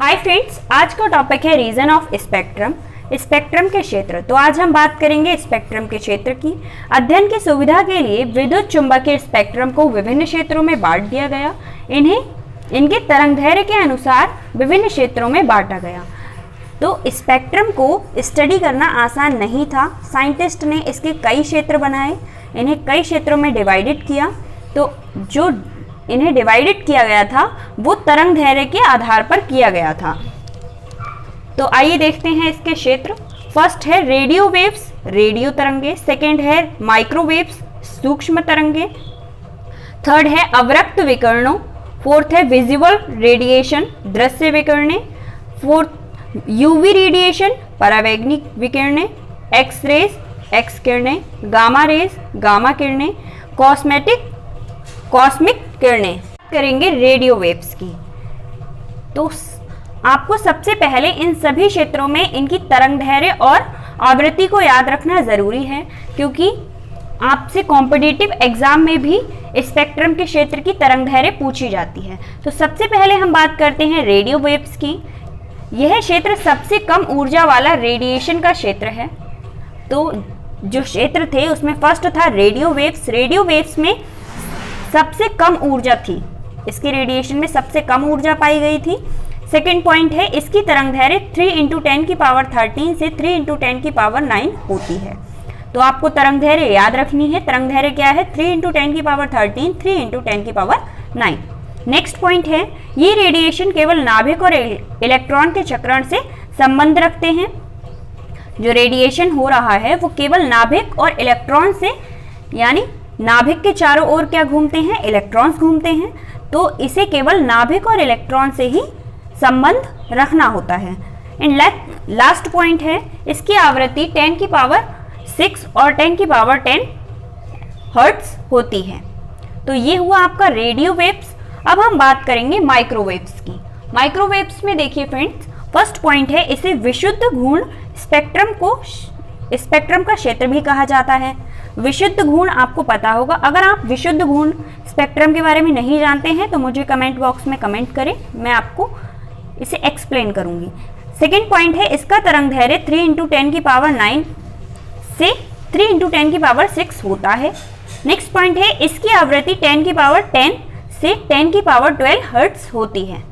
Hi friends, आज का topic है रीजन ऑफ स्पेक्ट्रम। स्पेक्ट्रम के क्षेत्र। तो आज हम बात करेंगे स्पेक्ट्रम के क्षेत्र की। अध्ययन की सुविधा के लिए विद्युत चुंबकीय स्पेक्ट्रम को विभिन्न क्षेत्रों में बांट दिया गया। इन्हें इनके तरंगदैर्घ्य के अनुसार विभिन्न क्षेत्रों में बांटा गया। तो स्पेक्ट्रम को स्टडी करना आसान नहीं था। साइंटिस्ट ने इसके कई क्षेत्र बनाए, इन्हें कई क्षेत्रों में डिवाइडेड किया। तो जो इन्हें डिवाइडेड किया गया था वो तरंगदैर्घ्य के आधार पर किया गया था। तो आइए देखते हैं इसके क्षेत्र। फर्स्ट है रेडियो वेव्स, रेडियो तरंगे। सेकंड है माइक्रोवेव्स, सूक्ष्म तरंगे। थर्ड है अवरक्त विकिरणों। फोर्थ है विजुअल रेडिएशन, दृश्य विकिरणें। फोर्थ यूवी रेडिएशन, परावैंगनिक विकिरणें। एक्स रेज, एक्स किरणें। गामा रेज, गामा किरणें। कॉस्मिक किरणें। करेंगे रेडियो वेव्स की। तो आपको सबसे पहले इन सभी क्षेत्रों में इनकी तरंगदैर्घ्य और आवृत्ति को याद रखना जरूरी है, क्योंकि आपसे कॉम्पिटिटिव एग्जाम में भी स्पेक्ट्रम के क्षेत्र की तरंगदैर्घ्य पूछी जाती है। तो सबसे पहले हम बात करते हैं रेडियो वेव्स की। यह क्षेत्र सबसे कम ऊर्जा वाला रेडिएशन का क्षेत्र है। तो जो क्षेत्र थे उसमें फर्स्ट था रेडियो वेव्स। रेडियो वेव्स में सबसे कम ऊर्जा थी, इसके रेडिएशन में सबसे कम ऊर्जा पाई गई थी। सेकेंड पॉइंट है इसकी तरंगदैर्घ्य 3 × 10⁻13 से 3 × 10⁹ होती है। तो आपको तरंगदैर्घ्य याद रखनी है। तरंगदैर्घ्य क्या है? 3 × 10⁻13, 3 × 10⁹। नेक्स्ट पॉइंट है ये रेडिएशन केवल नाभिक और इलेक्ट्रॉन के चक्रण से संबंध रखते हैं। जो रेडिएशन हो रहा है वो केवल नाभिक और इलेक्ट्रॉन से, यानी नाभिक के चारों ओर क्या घूमते हैं? इलेक्ट्रॉन्स घूमते हैं। तो इसे केवल नाभिक और इलेक्ट्रॉन से ही संबंध रखना होता है। एंड लास्ट पॉइंट है इसकी आवृत्ति 10⁶ और 10⁻10 हर्ट्ज होती है। तो ये हुआ आपका रेडियो वेव्स। अब हम बात करेंगे माइक्रोवेव्स की। माइक्रोवेव्स में देखिए फ्रेंड्स, फर्स्ट पॉइंट है इसे विशुद्ध घूर्ण स्पेक्ट्रम का क्षेत्र भी कहा जाता है। विशुद्ध घूर्ण आपको पता होगा। अगर आप विशुद्ध घूर्ण स्पेक्ट्रम के बारे में नहीं जानते हैं तो मुझे कमेंट बॉक्स में कमेंट करें, मैं आपको इसे एक्सप्लेन करूंगी। सेकेंड पॉइंट है इसका तरंगदैर्घ्य 3 × 10⁹ से 3 × 10⁶ होता है। नेक्स्ट पॉइंट है इसकी आवृत्ति 10⁻10 से 10⁻12 हर्ट्ज होती है।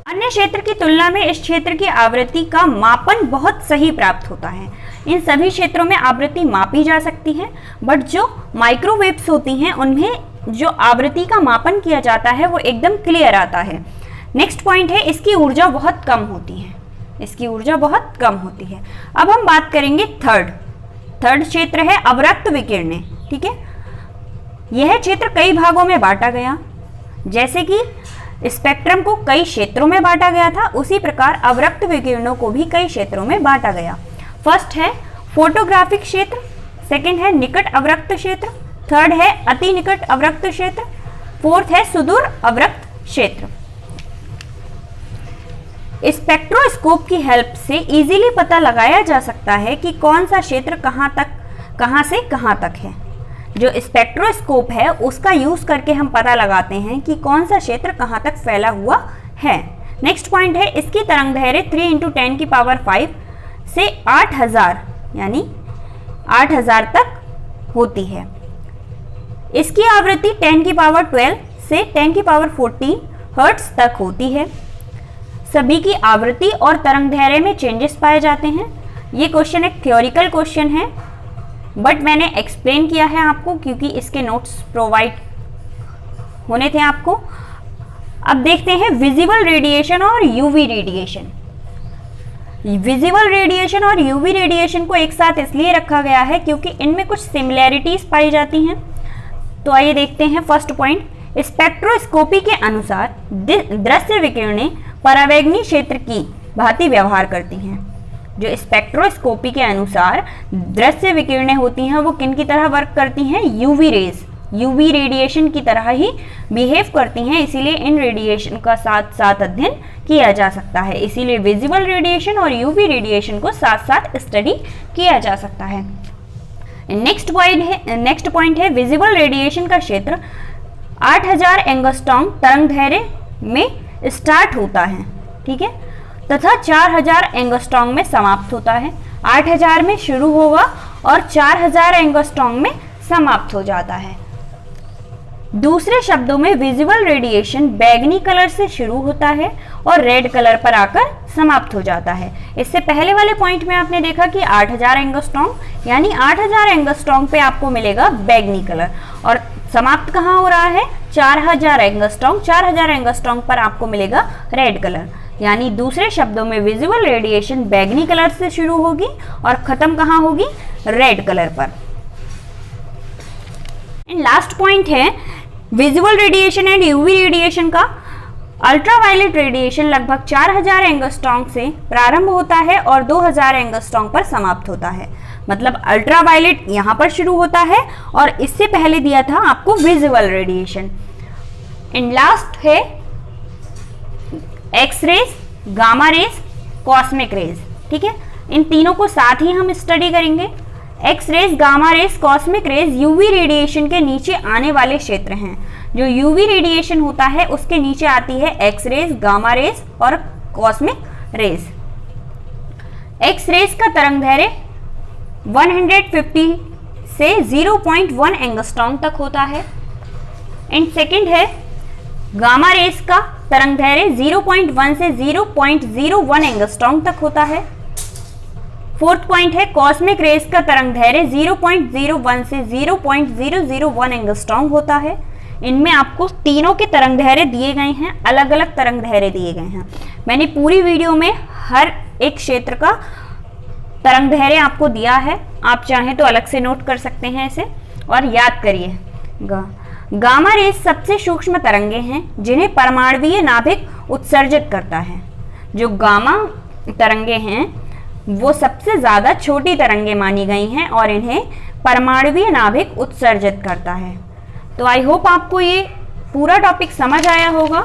अन्य क्षेत्र की तुलना में इस क्षेत्र की आवृत्ति का मापन बहुत सही प्राप्त होता है। इन सभी क्षेत्रों में आवृत्ति मापी जा सकती है, बट जो माइक्रोवेव्स होती हैं उनमें जो आवृत्ति का मापन किया जाता है वो एकदम क्लियर आता है। नेक्स्ट पॉइंट है इसकी ऊर्जा बहुत कम होती है। इसकी ऊर्जा बहुत कम होती है। अब हम बात करेंगे थर्ड क्षेत्र है अवरक्त विकिरणें। ठीक है, यह क्षेत्र कई भागों में बांटा गया। जैसे कि स्पेक्ट्रम को कई क्षेत्रों में बांटा गया था, उसी प्रकार अवरक्त विकिरणों को भी कई क्षेत्रों में बांटा गया। फर्स्ट है फोटोग्राफिक क्षेत्र, सेकंड है निकट अवरक्त क्षेत्र, थर्ड है अति निकट अवरक्त क्षेत्र, फोर्थ है सुदूर अवरक्त क्षेत्र। स्पेक्ट्रोस्कोप की हेल्प से इजीली पता लगाया जा सकता है कि कौन सा क्षेत्र कहां से कहां तक है। जो स्पेक्ट्रोस्कोप है उसका यूज करके हम पता लगाते हैं कि कौन सा क्षेत्र कहां तक फैला हुआ है। नेक्स्ट पॉइंट है इसकी तरंगदैर्घ्य 3 × 10⁵ से 8000 यानी 8000 तक होती है। इसकी आवृत्ति 10⁻12 से 10⁻14 हर्ट्ज तक होती है। सभी की आवृत्ति और तरंगदैर्घ्य में चेंजेस पाए जाते हैं। ये क्वेश्चन एक थ्योरिकल क्वेश्चन है, बट मैंने एक्सप्लेन किया है आपको क्योंकि इसके नोट्स प्रोवाइड होने थे आपको। अब देखते हैं विजिबल रेडिएशन और यूवी रेडिएशन। विजिबल रेडिएशन और यूवी रेडिएशन को एक साथ इसलिए रखा गया है क्योंकि इनमें कुछ सिमिलैरिटीज पाई जाती हैं। तो आइए देखते हैं फर्स्ट पॉइंट। स्पेक्ट्रोस्कोपी के अनुसार दृश्य विकिरणें परावैंगनी क्षेत्र की भांति व्यवहार करती हैं। जो स्पेक्ट्रोस्कोपी के अनुसार दृश्य विकिरणें होती हैं वो किन की तरह वर्क करती हैं? यूवी रेज, यूवी रेडिएशन की तरह ही बिहेव करती हैं। इसीलिए इन रेडिएशन का साथ साथ अध्ययन किया जा सकता है। इसीलिए विजिबल रेडिएशन और यूवी रेडिएशन को साथ साथ स्टडी किया जा सकता है। नेक्स्ट पॉइंट है विजिबल रेडिएशन का क्षेत्र 8000 एंगस्ट्रॉम तरंगदैर्घ्य में स्टार्ट होता है। ठीक है, तथा 4000 एंगस्ट्रॉन्ग में समाप्त होता है। 8000 में शुरू होगा और 4000 एंगस्ट्रॉन्ग में समाप्त हो जाता है। दूसरे शब्दों में विजिबल रेडिएशन बैगनी कलर से शुरू होता है और रेड कलर पर आकर समाप्त हो जाता है। इससे पहले वाले पॉइंट में आपने देखा कि 8000 एंगस्ट्रॉन्ग, यानी 8000 एंगस्ट्रॉन्ग पे आपको मिलेगा बैगनी कलर, और समाप्त कहाँ हो रहा है 4000 एंगस्ट्रॉन्ग, 4000 एंगस्ट्रॉन्ग पर आपको मिलेगा रेड कलर। यानी दूसरे शब्दों में विजिबल रेडिएशन बैगनी कलर से शुरू होगी और खत्म कहाँ होगी, रेड कलर पर। एंड लास्ट पॉइंट है visible radiation and UV radiation का। अल्ट्रावायलेट रेडिएशन लगभग 4000 एंगस्ट्रॉन्ग से प्रारंभ होता है और 2000 एंगस्ट्रॉन्ग पर समाप्त होता है। मतलब अल्ट्रावायलेट यहाँ पर शुरू होता है और इससे पहले दिया था आपको विजिबल रेडिएशन। एंड लास्ट है X rays, gamma rays, cosmic rays. ठीक है, इन तीनों को साथ ही हम स्टडी करेंगे। X rays, gamma rays, cosmic rays UV radiation के नीचे आने वाले क्षेत्र हैं। जो यूवी रेडिएशन होता है उसके नीचे आती है एक्स रेज, गामा रेज और कॉस्मिक रेज। एक्स रेज का तरंगदैर्घ्य 150 से 0.1 एंगस्ट्रॉन्ग तक होता है। एंड सेकंड है गामा रेज का तरंगदैर्घ्य 0.1 से 0.01 एंगस्ट्रॉन्ग तक होता है। फोर्थ पॉइंट है कॉस्मिक रेज का तरंगदैर्घ्य 0.01 से 0.001 एंगस्ट्रॉन्ग होता है। इनमें आपको तीनों के तरंगदैर्घ्य दिए गए हैं, अलग अलग तरंगदैर्घ्य दिए गए हैं। मैंने पूरी वीडियो में हर एक क्षेत्र का तरंगदैर्घ्य आपको दिया है, आप चाहें तो अलग से नोट कर सकते हैं इसे और याद करिए। गामा रेज सबसे सूक्ष्म तरंगे हैं जिन्हें परमाणुवीय नाभिक उत्सर्जित करता है। जो गामा तरंगे हैं वो सबसे ज्यादा छोटी तरंगे मानी गई हैं और इन्हें परमाणुवीय नाभिक उत्सर्जित करता है। तो आई होप आपको ये पूरा टॉपिक समझ आया होगा।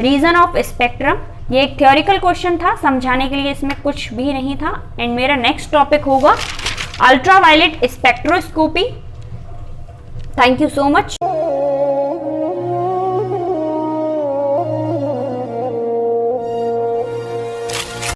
रीजन ऑफ स्पेक्ट्रम ये एक थ्योरिकल क्वेश्चन था, समझाने के लिए इसमें कुछ भी नहीं था। एंड मेरा नेक्स्ट टॉपिक होगा ultraviolet spectroscopy. Thank you so much.